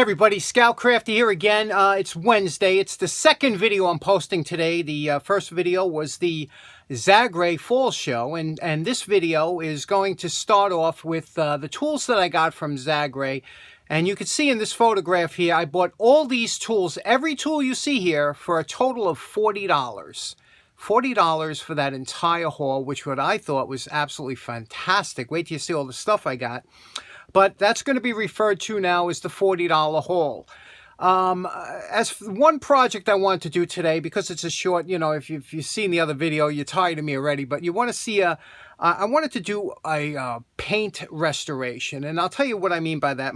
everybody, Scout Crafty here again. It's Wednesday. It's the second video I'm posting today. The first video was the Zagre Fall Show, and this video is going to start off with the tools that I got from Zagre. And you can see in this photograph here, I bought all these tools, every tool you see here, for a total of $40. $40 for that entire haul, which what I thought was absolutely fantastic. Wait till you see all the stuff I got. But that's going to be referred to now as the $40 haul. As one project I wanted to do today, because it's a short, you know, if you've seen the other video, you're tired of me already, but you want to see I wanted to do a paint restoration. And I'll tell you what I mean by that.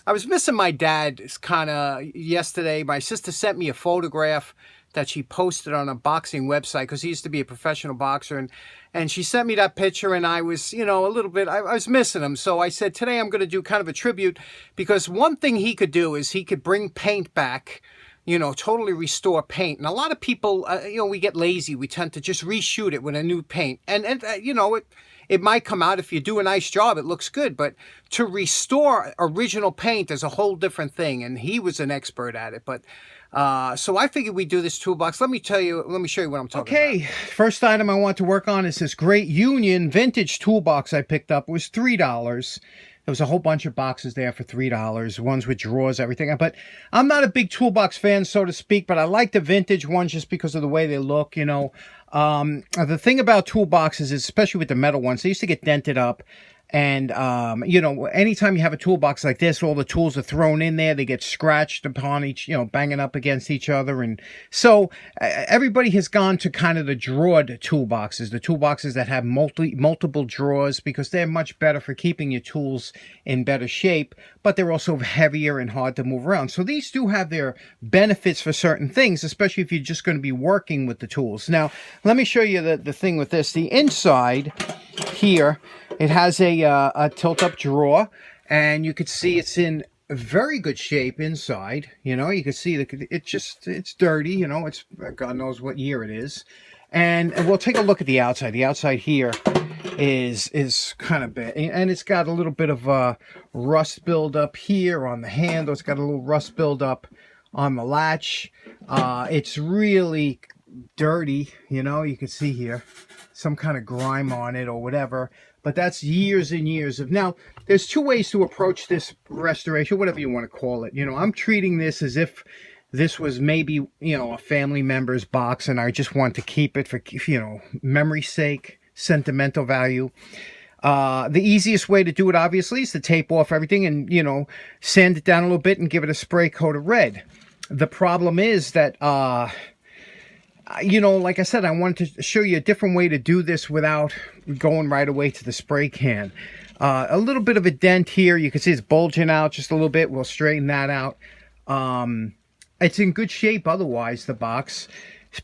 I was missing my dad kind of yesterday. My sister sent me a photograph that she posted on a boxing website, because he used to be a professional boxer, and she sent me that picture, and I was, you know, a little bit, I was missing him. So I said, today I'm going to do kind of a tribute, because one thing he could do is he could bring paint back, you know, totally restore paint. And a lot of people, you know, we get lazy. We tend to just reshoot it with a new paint. And you know, it might come out, if you do a nice job, it looks good. But to restore original paint is a whole different thing. And he was an expert at it. But so I figured we'd do this toolbox. Let me show you what I'm talking about. Okay, first item I want to work on is this great Union vintage toolbox I picked up. It was $3. There was a whole bunch of boxes there for $3, ones with drawers, everything. But I'm not a big toolbox fan, so to speak, but I like the vintage ones just because of the way they look, you know. The thing about toolboxes is, especially with the metal ones, they used to get dented up. And, you know, anytime you have a toolbox like this, all the tools are thrown in there. They get scratched upon each, you know, banging up against each other. And so everybody has gone to kind of the drawered toolboxes, the toolboxes that have multiple drawers, because they're much better for keeping your tools in better shape, but they're also heavier and hard to move around. So these do have their benefits for certain things, especially if you're just going to be working with the tools. Now, let me show you the thing with this. The inside here, it has a tilt-up drawer, and you can see it's in very good shape inside. You know, you can see it's dirty. You know, it's God knows what year it is. And we'll take a look at the outside. The outside here is kind of bad, and it's got a little bit of rust buildup here on the handle. It's got a little rust buildup on the latch. It's really dirty. You know, you can see here some kind of grime on it or whatever. But that's years and years of... Now, there's two ways to approach this restoration, whatever you want to call it. You know, I'm treating this as if this was maybe, you know, a family member's box, and I just want to keep it for, you know, memory's sake, sentimental value. The easiest way to do it, obviously, is to tape off everything and, you know, sand it down a little bit and give it a spray coat of red. The problem is that... you know, like I said, I wanted to show you a different way to do this without going right away to the spray can. A little bit of a dent here. You can see it's bulging out just a little bit. We'll straighten that out. It's in good shape otherwise, the box.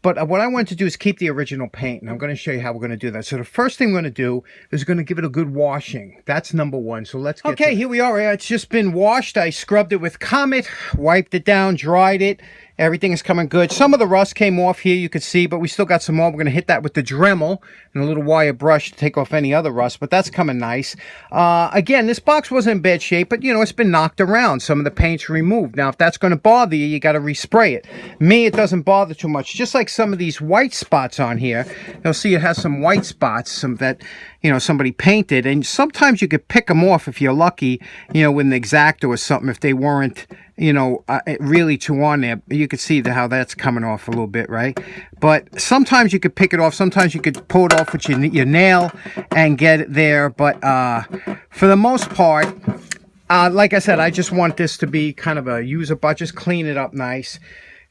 But what I want to do is keep the original paint, and I'm going to show you how we're going to do that. So the first thing we're going to do is going to give it a good washing. That's number one. So let's get okay, here we are. It's just been washed. I scrubbed it with Comet, wiped it down, dried it. Everything is coming good. Some of the rust came off here, you could see, but we still got some more. We're going to hit that with the Dremel and a little wire brush to take off any other rust, but that's coming nice. Again, this box wasn't in bad shape, but, you know, it's been knocked around. Some of the paint's removed. Now, if that's going to bother you, you got to respray it. Me, it doesn't bother too much. Just like some of these white spots on here, you'll see it has some white spots, some that, you know, somebody painted, and sometimes you could pick them off if you're lucky, you know, with an X-Acto or something, if they weren't, you know, really too on there. You could see how that's coming off a little bit, right? But sometimes you could pick it off. Sometimes you could pull it off with your nail and get it there. But for the most part, like I said, I just want this to be kind of a user, but just clean it up nice.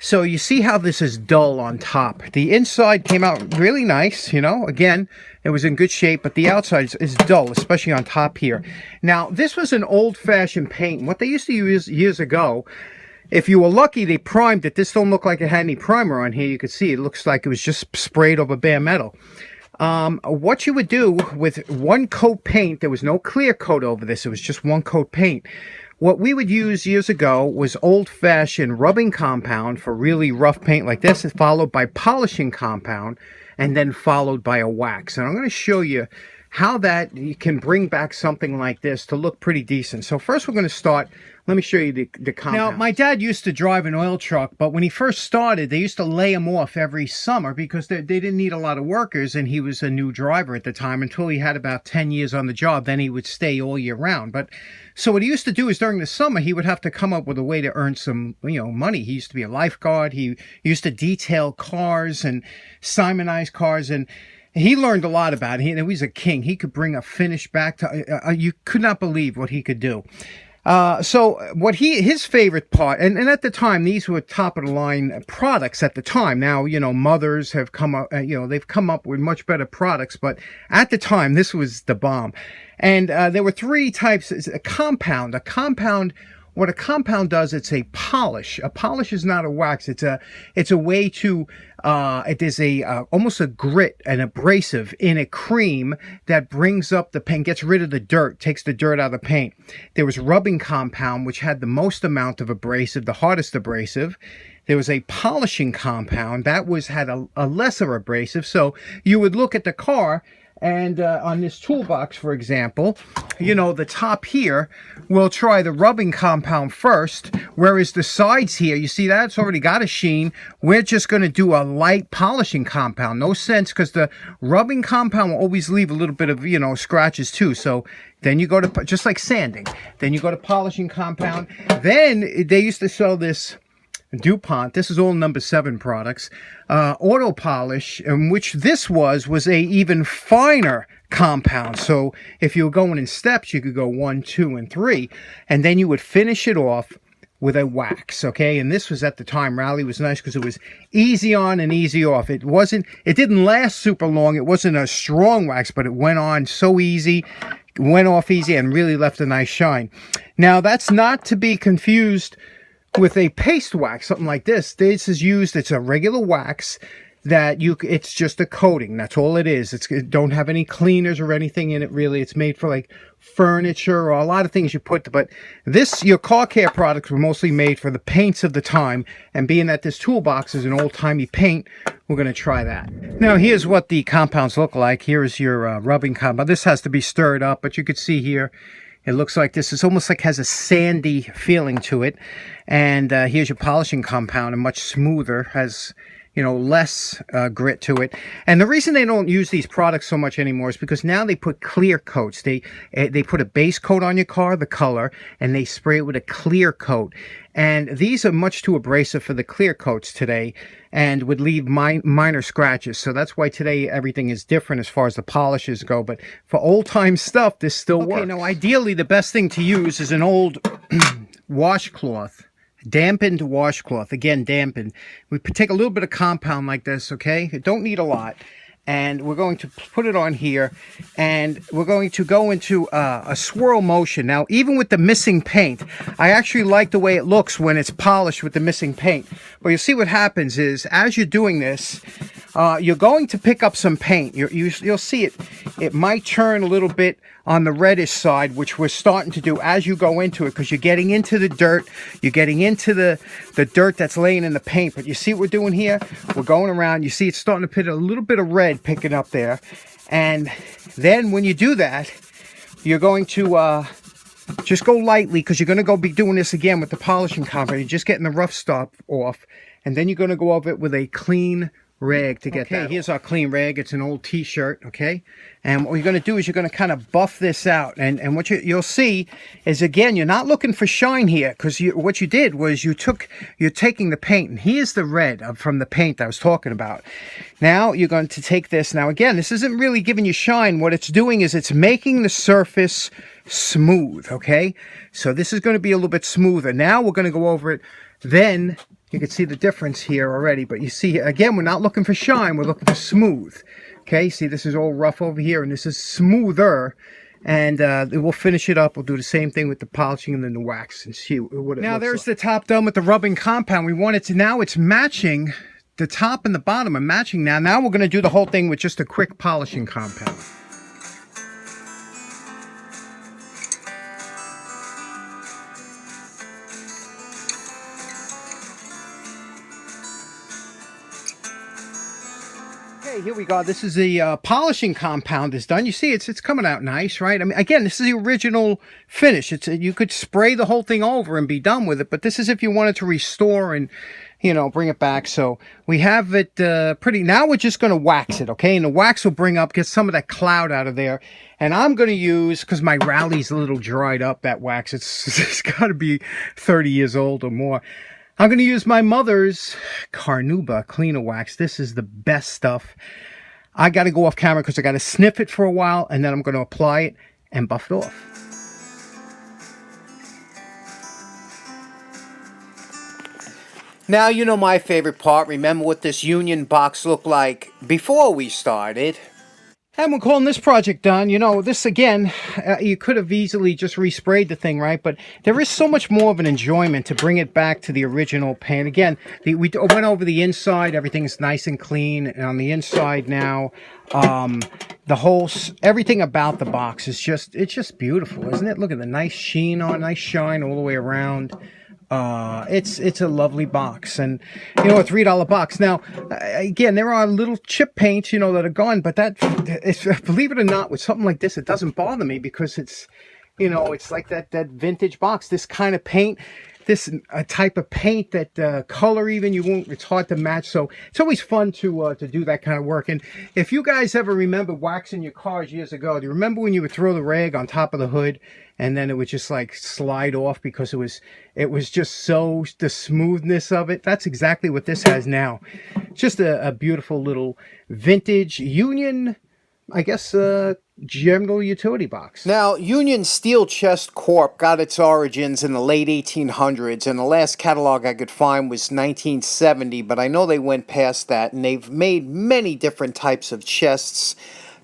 So you see how this is dull on top. The inside came out really nice, you know. Again, it was in good shape, but the outside is dull, especially on top here. Now, this was an old-fashioned paint. What they used to use years ago, if you were lucky, they primed it. This don't look like it had any primer on here. You could see it looks like it was just sprayed over bare metal. What you would do with one coat paint, there was no clear coat over this. It was just one coat paint. What we would use years ago was old-fashioned rubbing compound for really rough paint like this, followed by polishing compound, and then followed by a wax. And I'm going to show you how that you can bring back something like this to look pretty decent. So first we're going to start Let me show you the compound. Now, my dad used to drive an oil truck, but when he first started, they used to lay him off every summer because they didn't need a lot of workers, and he was a new driver at the time until he had about 10 years on the job. Then he would stay all year round. But so what he used to do is during the summer, he would have to come up with a way to earn some, money. He used to be a lifeguard. He used to detail cars and simonize cars, and he learned a lot about it. He was a king. He could bring a finish back to, you could not believe what he could do. So what his favorite part, and at the time, these were top of the line products at the time. Now, mothers have come up, they've come up with much better products, but at the time, this was the bomb. And there were three types. A compound, what a compound does, it's a polish. A polish is not a wax. It's a way to, it is almost a grit, an abrasive in a cream that brings up the paint, gets rid of the dirt, takes the dirt out of the paint. There was rubbing compound, which had the most amount of abrasive, the hardest abrasive. There was a polishing compound that had a lesser abrasive. So you would look at the car, and on this toolbox, for example, the top here, we'll try the rubbing compound first, whereas the sides here, you see that? It's already got a sheen. We're just going to do a light polishing compound. No sense, because the rubbing compound will always leave a little bit of, scratches too. So then you go to, just like sanding, then you go to polishing compound. Then they used to sell this DuPont, this is all number 7 products, auto polish, which this was a even finer compound. So if you were going in steps, you could go 1, 2, and 3, and then you would finish it off with a wax. Okay, and this was at the time, Raleigh was nice because it was easy on and easy off. It didn't last super long. It wasn't a strong wax, but it went on so easy, went off easy, and really left a nice shine. Now, that's not to be confused with a paste wax, something like this. This is used, it's a regular wax that it's just a coating. That's all it is. It don't have any cleaners or anything in it, really. It's made for like furniture or a lot of things you put, but your car care products were mostly made for the paints of the time, and being that this toolbox is an old-timey paint, we're going to try that. Now, here's what the compounds look like. Here is your rubbing compound. This has to be stirred up, but you could see here, it looks like this is almost like has a sandy feeling to it. And here's your polishing compound, and much smoother, has, less grit to it. And the reason they don't use these products so much anymore is because now they put clear coats. They put a base coat on your car, the color, and they spray it with a clear coat. And these are much too abrasive for the clear coats today, and would leave minor scratches. So that's why today everything is different as far as the polishes go. But for old-time stuff, this still works. Okay, now ideally the best thing to use is an old washcloth. Dampened washcloth. Again, dampened. We take a little bit of compound like this, okay? It don't need a lot. And we're going to put it on here, and we're going to go into a swirl motion. Now, even with the missing paint, I actually like the way it looks when it's polished with the missing paint. But you'll see what happens is, as you're doing this, you're going to pick up some paint. You'll see it might turn a little bit on the reddish side, which we're starting to do as you go into it, because you're getting into the dirt, you're getting into the dirt that's laying in the paint. But you see what we're doing here? We're going around, you see it's starting to put a little bit of red picking up there. And then when you do that, you're going to just go lightly, because you're going to be doing this again with the polishing compound. You're just getting the rough stuff off, and then you're going to go over it with a clean rag to get that. Okay, here's our clean rag. It's an old t-shirt, okay? And what you're going to do is you're going to kind of buff this out. And what you'll see is, again, you're not looking for shine here, because what you did was you're taking the paint, and here's the red from the paint I was talking about. Now you're going to take this. Now, again, this isn't really giving you shine. What it's doing is it's making the surface smooth, okay? So this is going to be a little bit smoother. Now we're going to go over it. Then you can see the difference here already, but you see, again, we're not looking for shine, we're looking for smooth. Okay, see, this is all rough over here, and this is smoother, and we'll finish it up. We'll do the same thing with the polishing and then the wax, and see what it looks like. Now, there's the top done with the rubbing compound. We want it to, now it's matching, the top and the bottom are matching now. Now we're going to do the whole thing with just a quick polishing compound. Okay, here we go. This is the polishing compound is done. You see, it's coming out nice, right? I mean, again, this is the original finish. You could spray the whole thing over and be done with it, but this is if you wanted to restore and, you know, bring it back. So we have it pretty. Now we're just going to wax it, okay? And the wax will get some of that cloud out of there. And I'm going to use, because my rally's a little dried up, that wax. It's got to be 30 years old or more. I'm going to use my mother's Carnauba cleaner wax. This is the best stuff. I got to go off camera because I got to sniff it for a while, and then I'm going to apply it and buff it off. Now, you know my favorite part. Remember what this Union box looked like before we started. And we're calling this project done. You know, this again, you could have easily just resprayed the thing, right? But there is so much more of an enjoyment to bring it back to the original paint. Again, we went over the inside. Everything's nice and clean. And on the inside now, everything about the box is it's just beautiful, isn't it? Look at the nice sheen on, nice shine all the way around. It's a lovely box, and you know, a $3 box. Now, again, there are little chip paints, you know, that are gone, but believe it or not, with something like this, it doesn't bother me because it's, you know, it's like that vintage box. This kind of paint, this type of paint, that color even, it's hard to match. So it's always fun to do that kind of work. And if you guys ever remember waxing your cars years ago, do you remember when you would throw the rag on top of the hood and then it would just like slide off because it was just so, the smoothness of it? That's exactly what this has now. Just a beautiful little vintage Union, I guess, general utility box. Now, Union Steel Chest Corp got its origins in the late 1800s, and the last catalog I could find was 1970, but I know they went past that, and they've made many different types of chests,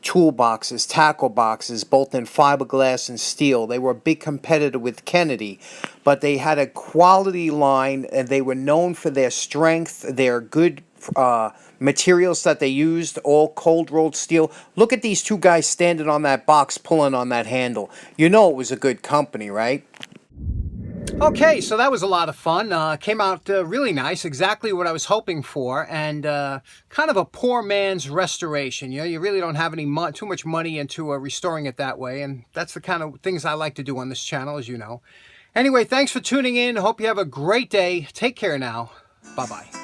toolboxes, tackle boxes, both in fiberglass and steel. They were a big competitor with Kennedy, but they had a quality line, and they were known for their strength, their good materials that they used, all cold rolled steel. Look at these two guys standing on that box pulling on that handle. You know it was a good company, right? Okay, so that was a lot of fun. Came out really nice, exactly what I was hoping for, and kind of a poor man's restoration. You know, you really don't have too much money into restoring it that way, and that's the kind of things I like to do on this channel, as you know. Anyway, thanks for tuning in. Hope you have a great day. Take care now. Bye-bye.